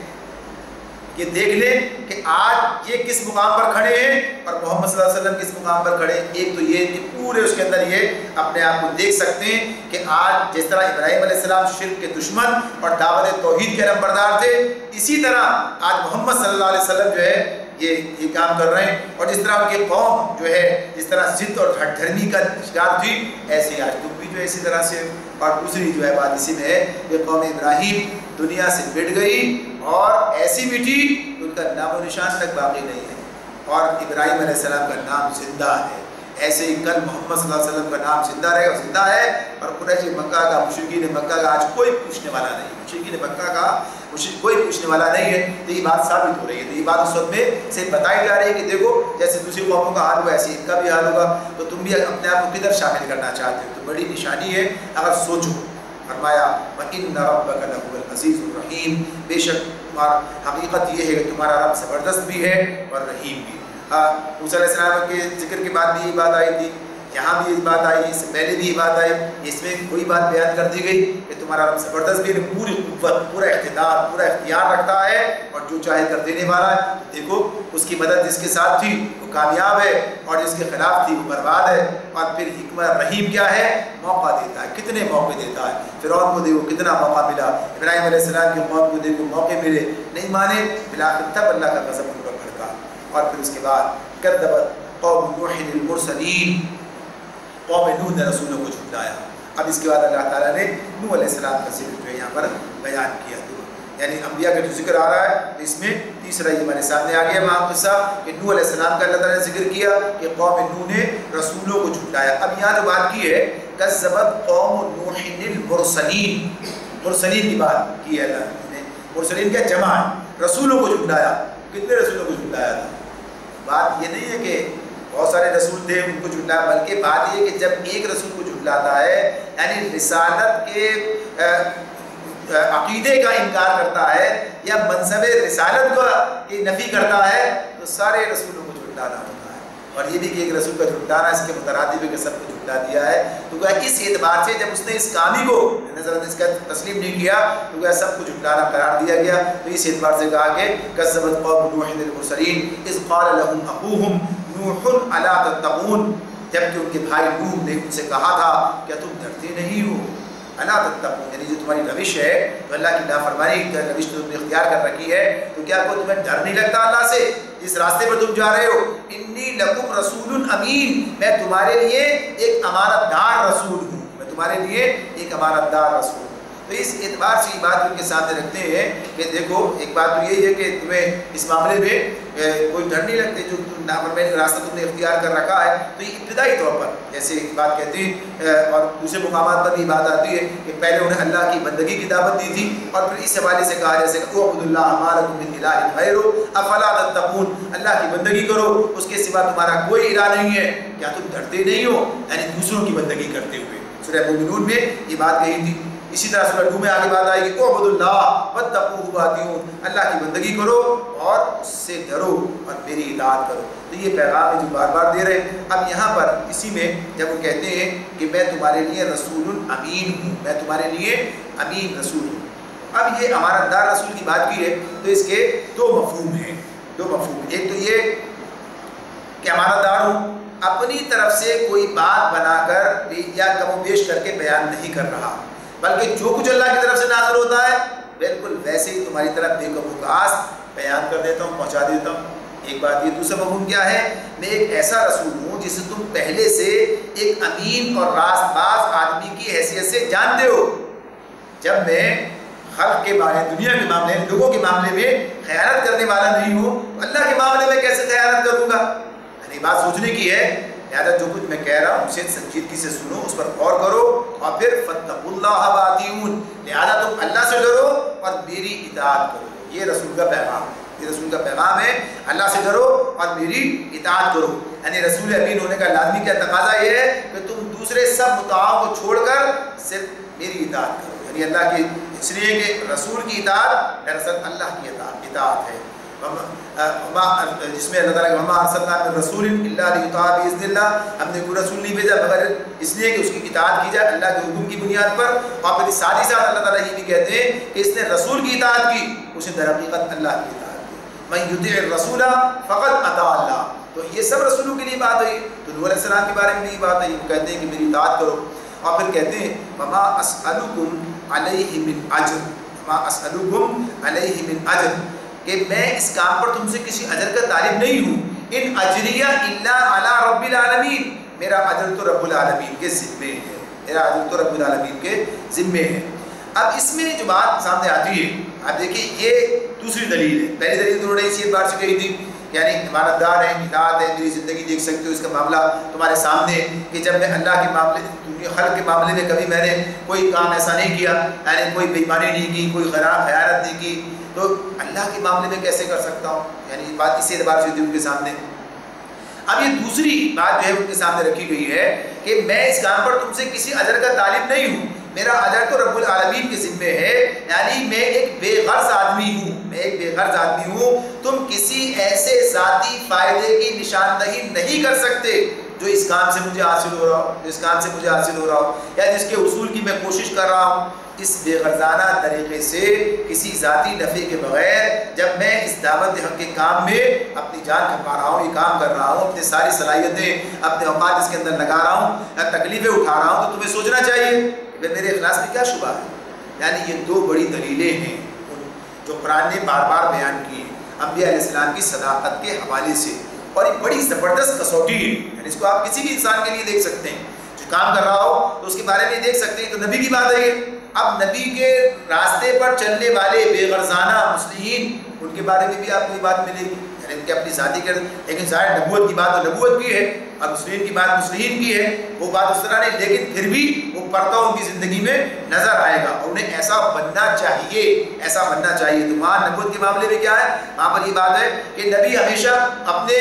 B: یہ دیکھ لیں کہ آج یہ کس مقام پر کھڑے ہیں اور محمد صلی اللہ علیہ وسلم کس مقام پر کھڑے ہیں۔ ایک تو یہ کہ پورے اس کے اندر یہ اپنے آپ کو دیکھ سکتے ہیں کہ آج جس طرح ابراہیم علیہ السلام شرک کے دشمن اور دعوت توحید کے نمبردار تھے، اسی طرح آج محمد صلی اللہ علیہ وسلم جو ہے یہ کام کر رہے ہیں، اور جس طرح ان کی قوم جو ہے جس طرح ضد اور ہٹ دھرمی کا شکار تھی، ایسے آج تم بھی جو ہے اسی طرح سے۔ اور دوسری جو ہے بات اسی میں ہے کہ قوم ابراہیم دنیا سے مٹ گئی اور ایسی مٹی ان کا نام و نشان تک باقی نہیں ہے، اور ابراہیم علیہ السلام کا نام زندہ ہے، ایسے ہی کل محمد صلی اللہ علیہ وسلم کا نام زندہ رہے گا، زندہ ہے۔ اور قریش مکہ کا، مشرکین مکہ کا آج کوئی پوچھنے والا نہیں، مشرکین مکہ کا کوئی پوچھنے والا نہیں ہے، تو یہ بات ثابت ہو رہی ہے، تو یہ بات اس وقت میں سے بتائی جا رہی ہے کہ دیکھو جیسے دوسری قوموں کا حال ہوا ایسے ان کا بھی حال ہوگا، تو تم بھی اپنے آپ کو کدھر شامل کرنا چاہتے ہو، تو بڑی نشانی ہے اگر سوچو۔ فرمایا وَإِنَّ رَبَّكَ لَهُوَ الْعَزِيزُ الرَّحِيمُ، بے شک تمہارا حقیقت یہ ہے کہ تمہارا رب زبردست بھی ہے اور رحیم بھی۔ موسیٰ علیہ السلام کے ذکر کے بعد بھی یہ بات آئی تھی، یہاں بھی یہ بات آئی، اس سے پہلے بھی یہ بات آئی، اس میں کوئی بات بیان کر دی گئی کہ تمہارا رب زبردست بھی ہے، پوری قوت، پورا اقتدار، پورا اختیار رکھتا ہے اور جو چاہے کر دینے والا ہے۔ دیکھو اس کی مدد جس کے ساتھ تھی وہ کامیاب ہے اور جس کے خلاف تھی وہ برباد ہے۔ اور پھر حکمت رحیم کیا ہے؟ موقع دیتا ہے، کتنے موقع دیتا ہے. فرعون کو دیکھو کتنا موقع ملا, ابراہیم علیہ السلام کی قوم کو دیکھو موقع ملے, نہیں مانے, بالآخر تب اللہ کا غضب ان پر بھڑکا. اور پھر اس کے بعد کذبت قوم نوح المرسلین, قوم نوح نے رسولوں کو جھٹلایا. اب اس کے بعد اللہ تعالیٰ نے نوح علیہ السلام کا ذکر جو ہے یہاں پر بیان کیا. یعنی انبیاء کا جو ذکر آ رہا ہے تو اس میں تیسرا یہ ہمارے سامنے آ گیا وہاں قصہ کہ نوح علیہ السلام کا اللہ تعالیٰ نے ذکر کیا کہ قوم نوح نے رسولوں کو جھٹلایا. اب یہاں جو بات کی ہے کذبت قوم نوح المرسلین, مرسلین کی بات کی ہے اللہ نے. مرسلین کیا جمع ہے, رسولوں کو جھٹلایا. کتنے رسولوں کو جھٹلایا تھا؟ بات یہ نہیں ہے کہ بہت سارے رسول تھے ان کو جھٹلایا, بلکہ بات یہ ہے کہ جب ایک رسول کو جھٹلاتا ہے یعنی رسالت کے عقیدے کا انکار کرتا ہے یا منصب رسالت کی نفی کرتا ہے تو سارے رسولوں کو جھٹلانا ہوتا ہے. اور یہ بھی کہ ایک رسول کا جھٹلانا اس کے مترادف ہے کہ سب کو جھٹلا دیا ہے. تو اس اعتبار سے جب اس نے اس کامی کو اس کا تسلیم نہیں کیا تو سب کو جھٹلانا قرار دیا گیا. تو اس اعتبار سے کہا کہ کذبت قوم نوح المرسلین اذ قال لهم اخوهم نوح الا تتقون, جبکہ ان کے بھائی نوح نے ان سے کہا تھا کیا تم ڈرتے نہیں ہو. الا تتقون یعنی جو تمہاری روش ہے تو اللہ کی نافرمانی کا روش تو تم نے اختیار کر رکھی ہے, تو کیا کوئی تمہیں ڈر نہیں لگتا اللہ سے جس راستے پر تم جا رہے ہو. انی لکم رسول امین, میں تمہارے لیے ایک امانت دار رسول ہوں, میں تمہارے لیے ایک امانت دار رسول ہوں. تو اس اعتبار سے یہ بات ان کے سامنے رکھتے ہیں کہ دیکھو ایک بات تو یہی ہے کہ تمہیں اس معاملے میں کوئی ڈر نہیں لگتے جو نافرمانی کا راستہ تم نے اختیار کر رکھا ہے. تو یہ ابتدائی طور پر جیسے ایک بات کہتی ہے اور دوسرے مقامات پر بھی بات آتی ہے کہ پہلے انہیں اللہ کی بندگی کی دعوت دی تھی اور پھر اس حوالے سے کہا جیسے کہ اعبدوا اللہ ما لکم من الہ غیرہ افلا تتقون, اللہ کی بندگی کرو اس کے سوا تمہارا کوئی الہ نہیں ہے, کیا تم ڈرتے نہیں ہو, یعنی دوسروں کی بندگی کرتے ہوئے. سورہ مومنون میں یہ بات کہی تھی. اسی طرح سورہ نوح میں آگے بات آئے گی اعبدوا اللہ واتقوہ واطیعون, اللہ کی بندگی کرو اور اس سے ڈرو اور میری اطاعت کرو. تو یہ پیغام ہے جو بار بار دے رہے ہیں. اب یہاں پر اسی میں جب وہ کہتے ہیں کہ میں تمہارے لیے رسول امین ہوں, میں تمہارے لیے امین رسول ہوں. اب یہ امانت دار رسول کی بات کی ہے تو اس کے دو مفہوم ہیں, دو مفہوم. ایک تو یہ کہ امانت دار ہوں, اپنی طرف سے کوئی بات بنا کر یا کم و بیش کر کے بیان نہیں کر رہا, بلکہ جو کچھ اللہ کی طرف سے نازل ہوتا ہے بالکل ویسے ہی تمہاری طرف بے کم و کاست بیان کر دیتا ہوں, پہنچا دیتا ہوں. ایک بات یہ. دوسرا مفہوم کیا ہے, میں ایک ایسا رسول ہوں جسے تم پہلے سے ایک امین اور راست باز آدمی کی حیثیت سے جانتے ہو. جب میں خلق کے بارے دنیا کے معاملے میں لوگوں کے معاملے میں خیانت کرنے والا نہیں ہوں, اللہ کے معاملے میں کیسے خیانت کروں گا. یعنی بات سوچنے کی ہے. لہٰذا جو کچھ میں کہہ رہا ہوں اسے سنجیدگی سے سنو, اس پر غور کرو اور پھر فاتقوا اللہ واطیعون, لہٰذا تم اللہ سے ڈرو اور میری اطاعت کرو. یہ رسول کا پیغام ہے, یہ رسول کا پیغام ہے, اللہ سے ڈرو اور میری اطاعت کرو. یعنی رسول امین ہونے کا لازمی کیا تقاضا یہ ہے کہ تم دوسرے سب مطاعوں کو چھوڑ کر صرف میری اطاعت کرو. یعنی اللہ کی, اس لیے کہ رسول کی اطاعت دراصل اللہ کی اطاعت ہے, جس میں اللہ تعالیٰ کہ وما ارسلنا من رسول الا لیطاع باذن اللہ, ہم نے کوئی رسول نہیں بھیجا مگر اس لیے کہ اس کی اطاعت کی جائے اللہ کے حکم کی بنیاد پر. اور پھر ساتھ ہی ساتھ اللہ تعالیٰ یہ بھی کہتے ہیں کہ اس نے رسول کی اطاعت کی, اسے در حقیقت اللہ کی اطاعت کی. من یطیع الرسول فقد اطاع اللہ. تو یہ سب رسولوں کے لیے بات ہے. تو نوح علیہ السلام کے بارے میں بھی بات ہے, وہ کہتے ہیں کہ میری اطاعت کرو. اور پھر کہتے ہیں وما اسألکم علیہ من اجر, وما اسألکم علیہ من اجر, کہ میں اس کام پر تم سے کسی اجر کا طالب نہیں ہوں. ان اجریہ الا علی رب العالمین, میرا اجر تو رب العالمین کے ذمے ہے, میرا اجر تو رب العالمین کے ذمے ہے. اب اس میں جو بات سامنے آتی ہے, اب دیکھیے یہ دوسری دلیل ہے. پہلی دلیل تو انہوں نے اسی بات سے کہی تھی یعنی امانت دار ہے, اطاعت ہے, میری زندگی دیکھ سکتے ہو, اس کا معاملہ تمہارے سامنے کہ جب میں اللہ کے معاملے خلق کے معاملے میں کبھی میں نے کوئی کام ایسا نہیں کیا, یعنی کوئی بے ایمانی نہیں کی, کوئی خیانت نہیں کی, تو اللہ کے معاملے میں کیسے کر سکتا ہوں. یعنی بات اسی اعتبار سے ہوتی ہے ان کے سامنے. اب یہ دوسری بات جو ہے ان کے سامنے رکھی گئی ہے کہ میں اس کام پر تم سے کسی اجر کا طالب نہیں ہوں, میرا اجر تو رب العالمین کے ذمے ہے. یعنی میں ایک بے غرض آدمی ہوں, میں ایک بے غرض آدمی ہوں. تم کسی ایسے ذاتی فائدے کی نشاندہی نہیں کر سکتے جو اس کام سے مجھے حاصل ہو رہا ہو, جو اس کام سے مجھے حاصل ہو رہا ہو, یا جس کے حصول کی میں کوشش کر رہا ہوں. اس بے غرضانہ طریقے سے کسی ذاتی نفع کے بغیر جب میں اس دعوت حق کے کام میں اپنی جان کھپا رہا ہوں, یہ کام کر رہا ہوں, اپنی ساری صلاحیتیں اپنے اوقات اس کے اندر لگا رہا ہوں, تکلیفیں اٹھا رہا ہوں, تو تمہیں سوچنا چاہیے میرے اخلاص میں کیا شبہ ہے؟ یعنی یہ دو بڑی دلیلیں ہیں جو قرآن نے بار بار بیان کی ہیں انبیاء علیہ السلام کی صداقت کے حوالے سے، اور یہ بڑی زبردست کسوٹی ہے، یعنی اس کو آپ کسی بھی انسان کے لیے دیکھ سکتے ہیں جو کام کر رہا ہو تو اس کے بارے میں دیکھ سکتے ہیں. تو نبی کی بات ہے یہ. اب نبی کے راستے پر چلنے والے بے غرضانہ مصلحین ان کے بارے میں بھی آپ کو یہ بات ملے گی، یعنی ان کے اپنی ذاتی کر، لیکن ظاہر نبوت کی بات تو نبوت کی ہے اور مصلحین کی بات مصلحین کی ہے، وہ بات اس طرح نہیں، لیکن پھر بھی وہ پرتو ان کی زندگی میں نظر آئے گا اور انہیں ایسا بننا چاہیے، ایسا بننا چاہیے. تو وہاں نبوت کے معاملے میں کیا ہے؟ وہاں پر یہ بات ہے کہ نبی ہمیشہ اپنے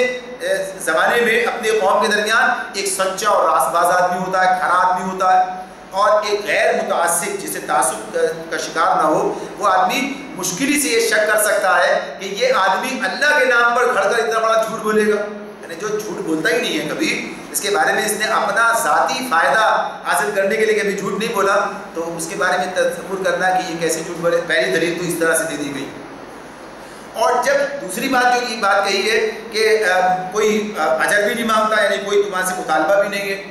B: زمانے میں اپنے قوم کے درمیان ایک سچا اور راست باز آدمی ہوتا ہے، کھرا آدمی ہوتا ہے، اور ایک غیر متعصب جسے تعصب کا شکار نہ ہو وہ آدمی مشکل ہی سے یہ شک کر سکتا ہے کہ یہ آدمی اللہ کے نام پر کھڑ کر اتنا بڑا جھوٹ بولے گا. یعنی جو جھوٹ بولتا ہی نہیں ہے کبھی، اس کے بارے میں اس نے اپنا ذاتی فائدہ حاصل کرنے کے لیے کبھی جھوٹ نہیں بولا، تو اس کے بارے میں تصور کرنا کہ یہ کیسے جھوٹ بولے، پہلی دلیل تو اس طرح سے دے دی گئی. اور جب دوسری بات جو یہ بات کہی ہے کہ کوئی اجر بھی نہیں مانگتا، یعنی کوئی تمہارے سے مطالبہ بھی نہیں ہے،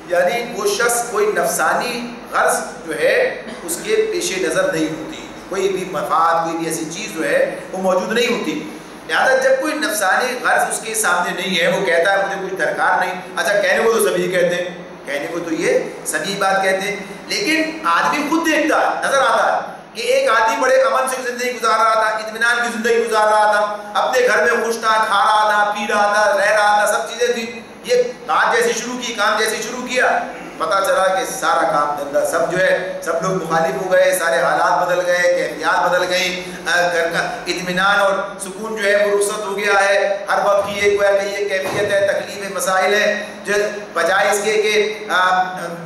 B: یعنی وہ شخص کوئی نفسانی غرض جو ہے اس کے پیش نظر نہیں ہوتی، کوئی بھی مفاد، کوئی بھی ایسی چیز جو ہے وہ موجود نہیں ہوتی. لہٰذا جب کوئی نفسانی غرض اس کے سامنے نہیں ہے، وہ کہتا ہے مجھے کچھ درکار نہیں. اچھا کہنے کو تو سبھی کہتے ہیں، کہنے کو تو یہ سبھی بات کہتے ہیں، لیکن آدمی خود دیکھتا ہے، نظر آتا ہے کہ ایک آدمی بڑے امن سے زندگی گزار رہا تھا، اطمینان کی زندگی گزار رہا تھا، اپنے گھر میں خوش تھا، کھا رہا تھا، پی رہا تھا، رہ رہا تھا، سب چیزیں تھیں. یہ بات جیسی شروع کی، کام جیسی شروع کیا، پتہ چلا کہ سارا کام دھندا سب جو ہے سب لوگ مخالف ہو گئے، سارے حالات بدل گئے، کیفیات بدل گئیں، گھر کا اطمینان اور سکون جو ہے وہ رخصت ہو گیا ہے. ہر وقت کی ایک یہ کیفیت ہے، تکلیف ہے، مسائل ہے، جو بجائے اس کے کہ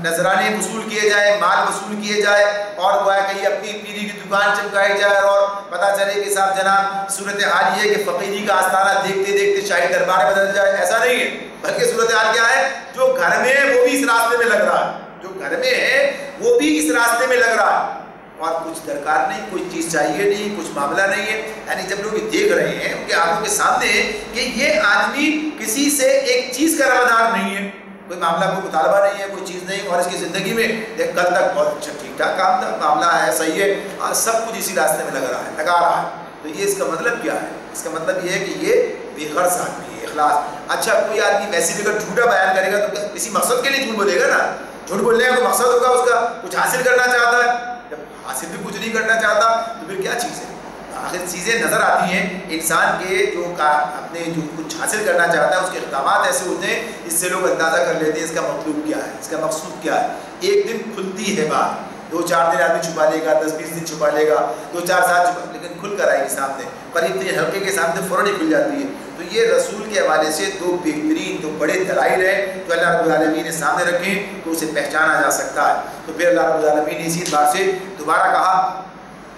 B: نذرانے وصول کیے جائیں، مال وصول کیے جائے اور گویا کہ یہ اپنی پیری کی دکان چمکائی جائے اور پتہ چلے کہ صاحب جناب صورتحال یہ ہے کہ فقیری کا آستانہ دیکھتے دیکھتے شاہی دربار بدل جائے، ایسا نہیں ہے. بلکہ صورتحال کیا ہے؟ جو گھر میں ہے وہ بھی اس راستے میں لگ رہا ہے، جو گھر میں ہے وہ بھی اس راستے میں لگ رہا ہے، اور کچھ درکار نہیں، کوئی چیز چاہیے نہیں، کچھ معاملہ نہیں ہے. یعنی جب لوگ دیکھ رہے ہیں ان کے آنکھوں کے سامنے کہ یہ آدمی کسی سے ایک چیز کا روادار نہیں ہے، کوئی معاملہ، کوئی مطالبہ نہیں ہے، کوئی چیز نہیں، اور اس کی زندگی میں کل تک بہت اچھا ٹھیک ٹھاک کام تھا، معاملہ ہے، صحیح ہے، اور سب کچھ اسی راستے میں لگا رہا ہے. تو یہ اس کا مطلب کیا ہے؟ اس کا مطلب یہ ہے کہ یہ بے غرض آدمی ہے، اخلاص. اچھا کوئی آدمی ویسے بھی اگر جھوٹا بیان کرے گا تو کسی مقصد کے لیے جھوٹ بولے گا نا، جھوٹ بولنے کا کوئی مقصد ہوگا، اس کا کچھ حاصل کرنا چاہتا ہے. جب حاصل بھی کچھ نہیں کرنا چاہتا تو پھر کیا چیز ہے؟ آخر چیزیں نظر آتی ہیں انسان کے جو اپنے جو کچھ حاصل کرنا چاہتا ہے اس کے اقدامات ایسے ہوتے ہیں اس سے لوگ اندازہ کر لیتے ہیں اس کا مطلوب کیا ہے، اس کا مقصود کیا ہے. ایک دن کھلتی ہے بات، 2-4 دن آدمی چھپا لے گا، 10-20 دن چھپا لے گا، 2-4 سال چھپا، لیکن کھل کر آئے گی سامنے، قریب ترین حلقے کے سامنے فوراً ہی کھل جاتی ہے. تو یہ رسول کے حوالے سے 2 بہترین 2 بڑے دلائل ہیں جو اللہ رب العالمین نے سامنے رکھے تو اسے پہچانا جا سکتا ہے. تو پھر اللہ رب العالمین نے اسی بات سے دوبارہ کہا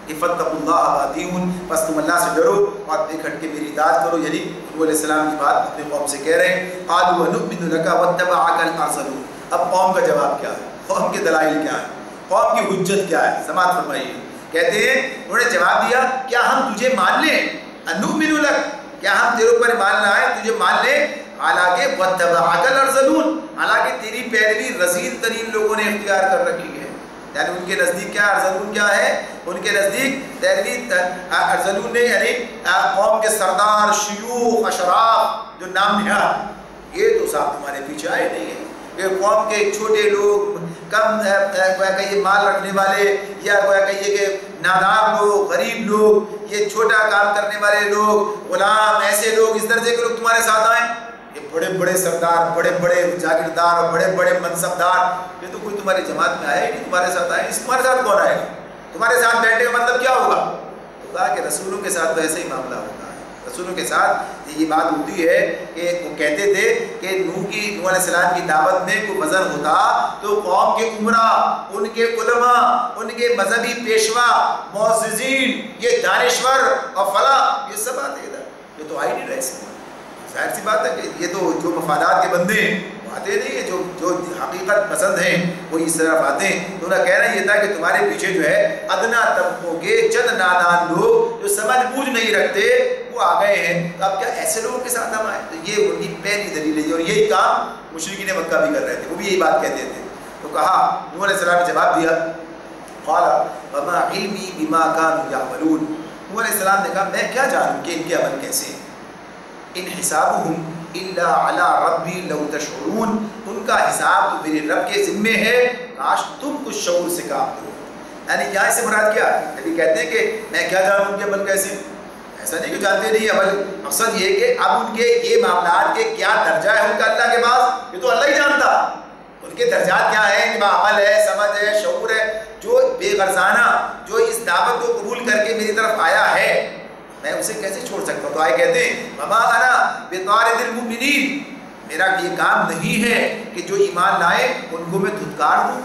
B: کہ فَاتَّقُوا اللَّهَ وَأَطِيعُونِ، بس تم اللہ سے ڈرو اور دیکھ ہٹ کے میری اطاعت کرو. یعنی نبی علیہ السلام کی بات اپنے قوم سے کہہ رہے ہیں. قَالُوا وَنُؤْمِنُ لَكَ وَاتَّبَعَكَ الْأَرْذَلُونَ. اب قوم کا جواب کیا ہے؟ قوم کے دلائل کیا ہے؟ قوم کی حجت کیا ہے؟ سماعت فرمائیے. کہتے ہیں انہوں نے جواب دیا کیا ہم تجھے مان لیں؟ اَنُؤْمِنُ لَكَ، کیا ہم تیرے اوپر مان لائیں، تجھے مان لیں؟ حالانکہ وَاتَّبَعَكَ الْأَرْذَلُونَ، حالانکہ تیری پیروی رذیل ترین لوگوں نے اختیار کر رکھی ہے. یعنی ان کے نزدیک کیا ارذلون کیا ہے؟ ان کے نزدیک پیروی ارذلون نے یعنی قوم کے سردار، شیوخ، اشراف جو نام نہاد، یہ تو صاحب تمہارے پیچھے آئے نہیں ہیں. یہ قوم کے چھوٹے لوگ، کم گویا کہ یہ مال رکھنے والے یا گویا کہ یہ کہ نادار لوگ، غریب لوگ، یہ چھوٹا کام کرنے والے لوگ، غلام، ایسے لوگ، اس درجے کے لوگ تمہارے ساتھ آئیں. یہ بڑے بڑے سردار، بڑے بڑے جاگیردار اور بڑے بڑے منصبدار، یہ تو کوئی تمہاری جماعت میں آئے نہیں، تمہارے ساتھ آئے. تمہارے ساتھ کون آئے گا؟ تمہارے ساتھ بیٹھنے کا مطلب کیا ہوگا؟ تو کہا کہ رسولوں کے ساتھ تو ایسے ہی معاملہ ہوتا ہے. رسولوں کے ساتھ یہ بات ہوتی ہے کہ وہ کہتے تھے کہ نوح علیہ السلام کی دعوت میں کوئی وزن ہوتا تو قوم کے عمرا، ان کے علماء، ان کے مذہبی پیشوا، معززین، یہ دانشور اور فلاں، یہ سب آتے ادھر. یہ تو آ ہی نہیں رہے. ظاہر سی بات ہے کہ یہ تو جو مفادات کے بندے ہیں وہ آتے نہیں ہیں، جو حقیقت پسند ہیں وہ اس طرف آتے ہیں. تو انہوں نے کہنا یہ تھا کہ تمہارے پیچھے جو ہے ادنا طبقوں کے چند نادان لوگ جو سمجھ بوجھ نہیں رکھتے وہ آ گئے ہیں. تو اب کیا ایسے لوگوں کے ساتھ ہم آئے؟ تو یہ ان کی پہلی دلیل ہے اور یہی کام مشرکین مکہ بھی کر رہے تھے، وہ بھی یہی بات کہتے تھے. تو کہا نوح علیہ السلام نے جواب دیا قال وما علمی بما كانوا يعملون، نوح علیہ السلام نے کہا میں کیا جانوں کہ ان کے عمل کیسے ہیں، ان حسابهم الا علی ربی لو تشعرون، ان کا حساب تو میرے رب کے ذمے ہے، کاش تم کچھ شعور سے کام کرو۔ یعنی یہاں سے مراد کیا ہے؟ کبھی کہتے ہیں کہ میں کیا جانوں ان کے عمل کیسے، ایسا نہیں کہ جانتے نہیں عمل، مقصد یہ کہ اب ان کے یہ معاملات کے کیا درجہ ہے ان کا اللہ کے پاس، یہ تو اللہ ہی جانتا، ان کے درجات کیا ہیں کہ عمل ہے، سمجھ ہے، شعور ہے، جو بے غرضانہ جو اس دعوت کو قبول کر کے میری طرف آیا ہے میں اسے کیسے چھوڑ سکتا ہوں؟ تو آئے کہتے ہیں وما انا بطارد المؤمنین، میرا یہ کام نہیں ہے کہ جو ایمان لائے ان کو میں دھتکار دوں،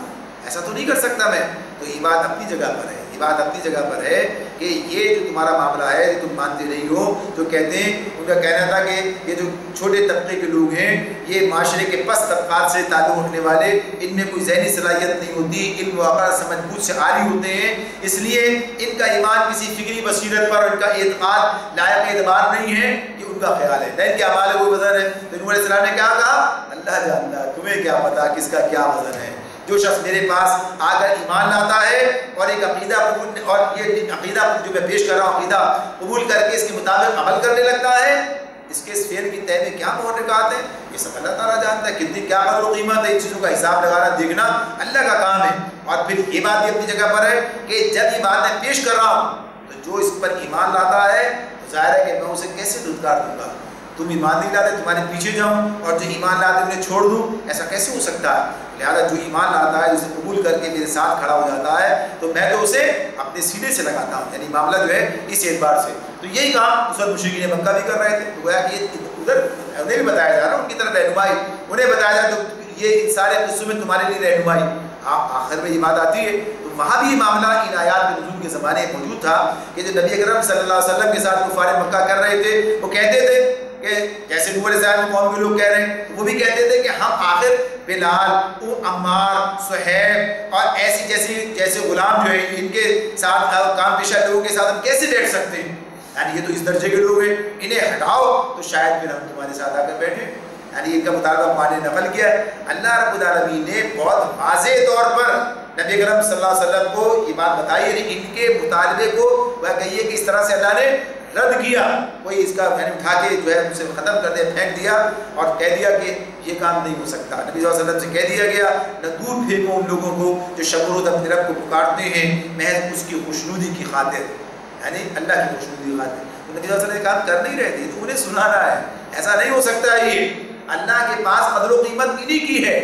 B: ایسا تو نہیں کر سکتا میں۔ تو یہ بات اپنی جگہ پر ہے، یہ بات اپنی جگہ پر ہے کہ یہ جو تمہارا معاملہ ہے جو تم مانتے نہیں ہو، جو کہتے ہیں ان کا کہنا تھا کہ یہ جو چھوٹے طبقے کے لوگ ہیں یہ معاشرے کے پس طبقات سے تعلق رکھنے والے، ان میں کوئی ذہنی صلاحیت نہیں ہوتی، علم و عقل سمجھ بوجھ سے عاری ہوتے ہیں، اس لیے ان کا ایمان کسی فکری بصیرت پر، ان کا اعتقاد لائق اعتبار نہیں ہے کہ ان کا خیال ہے، نہ ان کے اعمال کا کوئی وزن ہے۔ تو نوح علیہ السلام نے کیا کہا؟ اللہ جانتا ہے، تمہیں کیا پتا کس کا کیا وزن ہے۔ جو شخص میرے پاس آ کر ایمان لاتا ہے اور ایک عقیدہ قبول، اور یہ عقیدہ جو میں پیش کر رہا ہوں عقیدہ قبول کر کے اس کے مطابق عمل کرنے لگتا ہے، اس کے اس فعل کی طے میں کیا محرکات ہیں یہ سب اللہ تعالیٰ جانتا ہے، کتنی کیا قدر و قیمت ہے، ان چیزوں کا حساب لگانا دیکھنا اللہ کا کام ہے۔ اور پھر یہ بات بھی اپنی جگہ پر ہے کہ جب یہ بات میں پیش کر رہا ہوں تو جو اس پر ایمان لاتا ہے تو ظاہر ہے کہ میں اسے کیسے دھتکار دوں گا، تم ایمان نہیں لاتے تمہارے پیچھے جاؤں اور جو ایمان لاتے انہیں چھوڑ دوں، ایسا کیسے ہو سکتا ہے؟ لہذا جو ایمان لاتا ہے اسے قبول کر کے میرے ساتھ کھڑا ہو جاتا ہے تو میں تو اسے اپنے سینے سے لگاتا ہوں، یعنی معاملہ جو ہے اس اعتبار سے۔ تو یہی کام اس وقت مشرکین مکہ بھی کر رہے تھے، تو گویا کہ ادھر انہیں بھی بتایا جا رہا ان کی طرف رہنمائی، انہیں بتایا جا رہا تو یہ سارے قصوں میں تمہارے لیے رہنمائی۔ آخر میں یہ بات آتی ہے تو وہاں بھی یہ معاملہ ان آیات کے نزول کے زمانے میں موجود تھا کہ جو نبی اکرم صلی اللہ علیہ وسلم کے ساتھ کفار مکہ کر رہے تھے، وہ کہتے تھے کہ جیسے نوح علیہ السلام قوم کے لوگ کہہ رہے ہیں، وہ بھی کہتے تھے کہ ہم آخر بلال، عمار، صہیب اور ایسی جیسے غلام جو ہیں ان کے ساتھ کام پیشہ لوگوں کے ساتھ ہم کیسے بیٹھ سکتے ہیں؟ یعنی یہ تو اس درجے کے لوگ ہیں، انہیں ہٹاؤ تو شاید پھر ہم تمہارے ساتھ آ کر بیٹھیں۔ یعنی ان کا مطالبہ قرآن نے نقل کیا ہے۔ اللہ رب العالمین نے بہت واضح طور پر نبی اکرم صلی اللہ علیہ وسلم کو یہ بات بتائی، یعنی ان کے مطالبے کو وہ کہیے کہ اس طرح سے اللہ نے رد کیا، کوئی اس کا یعنی اٹھا کے جو ہے اسے ختم کر دیا، پھینک دیا اور کہہ دیا کہ یہ کام نہیں ہو سکتا۔ نبی صلی اللہ علیہ وسلم سے کہہ دیا گیا نہ دور پھینکو ان لوگوں کو جو شب و روز اپنے رب کو پکارتے ہیں محض اس کی خوشنودی کی خاطر، یعنی اللہ کی خوشنودی کی خاطر۔ تو نبی صلی اللہ علیہ وسلم کام کر نہیں رہے تھے تو انہیں سنانا ہے، ایسا نہیں ہو سکتا ہے، یہ اللہ کے پاس قدر و قیمت انہی کی ہے،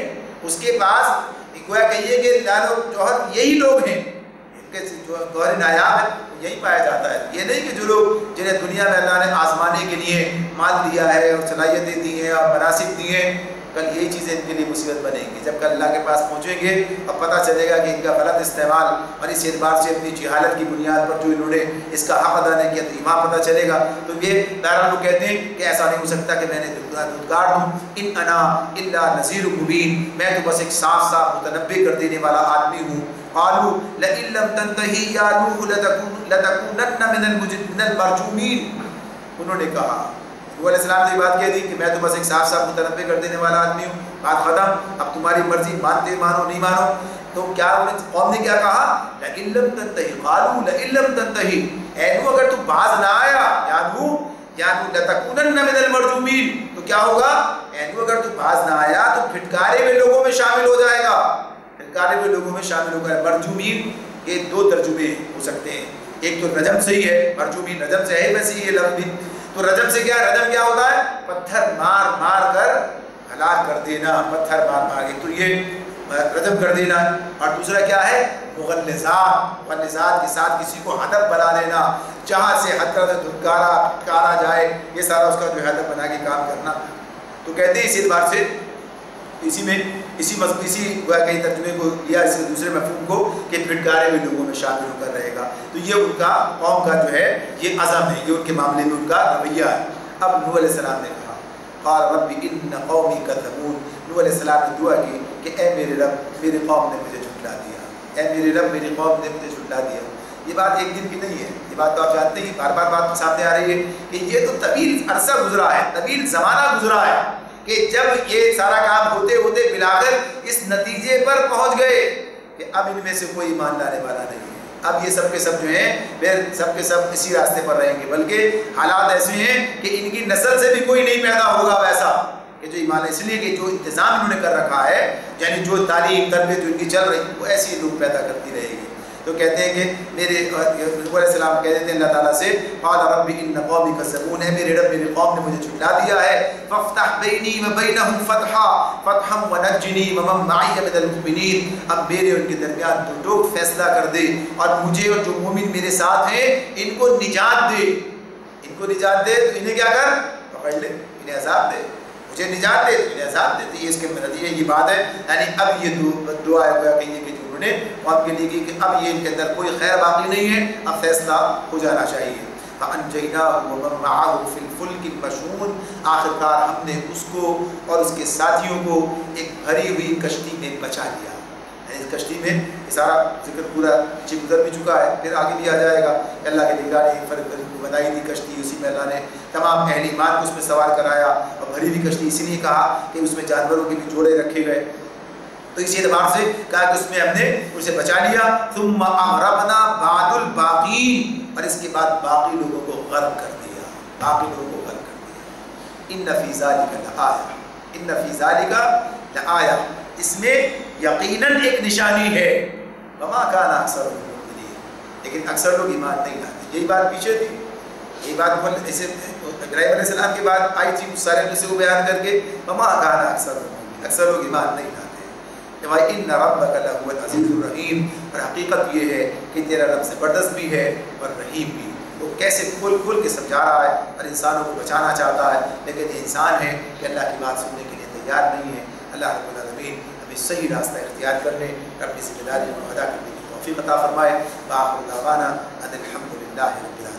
B: اس کے پاس گویا کہیے کہ لال و جوہر یہی لوگ ہیں، ان کے جو گوہر نایاب ہے یہی پایا جاتا ہے۔ یہ نہیں کہ جو لوگ جنہیں دنیا میں اللہ نے آزمانے کے لیے مال دیا ہے اور صلاحیتیں دی ہیں اور مناسب دی ہیں، کل یہی چیزیں ان کے لیے مصیبت بنیں گی۔ جب کل اللہ کے پاس پہنچیں گے اور پتہ چلے گا کہ ان کا غلط استعمال اور اس اعتبار سے اپنی جہالت کی بنیاد پر جو انہوں نے اس کا حق ادا نہیں کیا تو ایمان پتہ چلے گا۔ تو یہ دارال لوگ کہتے ہیں کہ ایسا نہیں ہو سکتا کہ میں نے دھتکار دوں، ان انا الا نذیر مبین، میں تو بس ایک صاف صاف متنبع کر دینے والا آدمی ہوں۔ قالوا لئن لم تنتہی یا نوح لتکونن من المرجومین، انہوں نے کہا نوح علیہ السلام نے یہ بات کہہ دی کہ میں تو بس ایک صاف صاف متنبع کر دینے والا آدمی ہوں، بات ختم، اب تمہاری مرضی، مانتے مانو نہیں مانو۔ تو کیا قوم نے کیا کہا؟ لئن لم تنتہی، قالوا لئن لم تنتہی، اے نوح اگر تو باز نہ آیا، یا نوح لتکونن من المرجومین، تو کیا ہوگا؟ اے نوح اگر تو باز نہ آیا تو پھٹکارے ہوئے لوگوں میں شامل ہو جائے گا، پھٹکارے ہوئے لوگوں میں شامل ہو گئے۔ مرجومین کے دو ترجمے ہو سکتے ہیں، ایک تو رجم سے ہی ہے، مرجومین رجم سے ہے ویسے یہ لفظ بھی، تو رجم سے کیا، رجم کیا ہوتا ہے؟ پتھر مار مار کر ہلاک کر دینا، پتھر مار مار، ایک تو یہ رجم کر دینا، اور دوسرا کیا ہے؟ مغلظات، مغلظات کے ساتھ کسی کو ہدف بنا لینا، جہاں سے ہر طرح سے دھتکارا جائے، یہ سارا اس کا جو ہدف بنا کے کام کرنا۔ تو کہتے ہیں اس اعتبار سے اسی کئی ترجمے کو لیا اس دوسرے مفہوم کو کہ پھٹکارے ہوئے لوگوں میں شامل ہو کر رہے گا۔ تو یہ ان کا قوم کا جو ہے یہ عزم ہے، یہ ان کے معاملے میں ان کا رویہ ہے۔ اب نوح علیہ السلام نے کہا قال رب ان قومی کذبون، نوح علیہ السلام نے دعا کی کہ اے میرے رب میری قوم نے مجھے جھٹلا دیا، اے میرے رب میری قوم نے مجھے جھٹلا دیا۔ یہ بات ایک دن کی نہیں ہے، یہ بات تو آپ جانتے ہیں، بار بار بات سامنے آ رہی ہے کہ یہ تو طویل عرصہ گزرا ہے، طویل زمانہ گزرا ہے کہ کہ جب یہ سارا کام ہوتے ہوتے بلاخر اس نتیجے پر پہنچ گئے کہ اب ان میں سے کوئی ایمان لانے والا نہیں ہے، اب یہ سب کے سب جو ہیں پھر سب کے سب اسی راستے پر رہیں گے، بلکہ حالات ایسے ہیں کہ ان کی نسل سے بھی کوئی نہیں پیدا ہوگا ویسا کہ جو ایمان، اس لیے کہ جو انتظام انہوں نے کر رکھا ہے، یعنی جو تعلیم تربیت جو ان کی چل رہی وہ ایسے لوگ پیدا کرتی رہے گی۔ تو کہتے ہیں کہ میرے نبی علیہ السلام کہتے تھے اللہ تعالیٰ سے قال رب ان قومی کذبون، ہے میرے رب میری قوم نے مجھے جھٹلا دیا ہے، فافتح بینی و بینہم فتحا ونجنی ومن معی من المؤمنین، اب میرے ان کے درمیان تو ٹوک فیصلہ کر دے اور مجھے اور جو مومن میرے ساتھ ہیں ان کو نجات دے، ان کو نجات دے تو انہیں کیا کر، پکڑ لے، انہیں عذاب دے، مجھے نجات دے تو انہیں عذاب دے۔ تو یہ اس کے نتیجے کی بات ہے، یعنی اب یہ دعا ہے کہیے کہ نے آپ کے لیے کہ اب یہ ان کے اندر کوئی خیر باقی نہیں ہے، اب فیصلہ ہو جانا چاہیے۔ فَأَنْجَيْنَاهُ وَمَن مَّعَهُ فِي الْفُلْكِ الْمَشْحُونِ، آخرکار ہم نے اس کو اور اس کے ساتھیوں کو ایک بھری ہوئی کشتی میں بچا لیا۔ اس کشتی میں یہ سارا ذکر پورا پیچھے گزر بھی چکا ہے، پھر آگے بھی آ جائے گا۔ اللہ کے نگراں نے فرق بنائی تھی کشتی، اسی میں اللہ نے تمام اہل ایمان کو اس میں سوار کرایا، اور بھری ہوئی کشتی اس لیے کہا کہ اس میں جانوروں کے بھی جوڑے رکھے گئے، تو اسی اعتبار سے کہا کہ اس میں ہم نے اسے بچا لیا۔ ثم اغرقنا بعد الباقین، اور اس کے بعد باقی لوگوں کو غرق کر دیا، باقی لوگوں کو غرق کر دیا۔ ان فی ذلک لآیہ، ان فی ذلک لآیہ، اس میں یقیناً ایک نشانی ہے۔ وما کان اکثرهم مؤمنین، لیکن اکثر لوگ ایمان نہیں لاتے۔ یہی بات پیچھے تھی، یہی بات ایسے ابراہیم علیہ السلام کی بات آئی تھی اس سارے سے وہ بیان کر کے، وما کان اکثرهم مؤمنین، اکثر لوگ ایمان نہیں لاتے۔ ان ربک لہو العزیز الرحیم، اور حقیقت یہ ہے کہ تیرا رب زبردست بھی ہے اور رحیم بھی۔ وہ کیسے کھول کھول کے سمجھا رہا ہے اور انسانوں کو بچانا چاہتا ہے، لیکن یہ انسان ہے کہ اللہ کی بات سننے کے لیے تیار نہیں ہے۔ اللہ رب العالمین ہمیں صحیح راستہ اختیار کرنے، اپنی ذمہ داریوں کو ادا کرنے کی توفیق عطا فرمائے۔ وآخر دعوانا ان الحمد للہ رب العالمین۔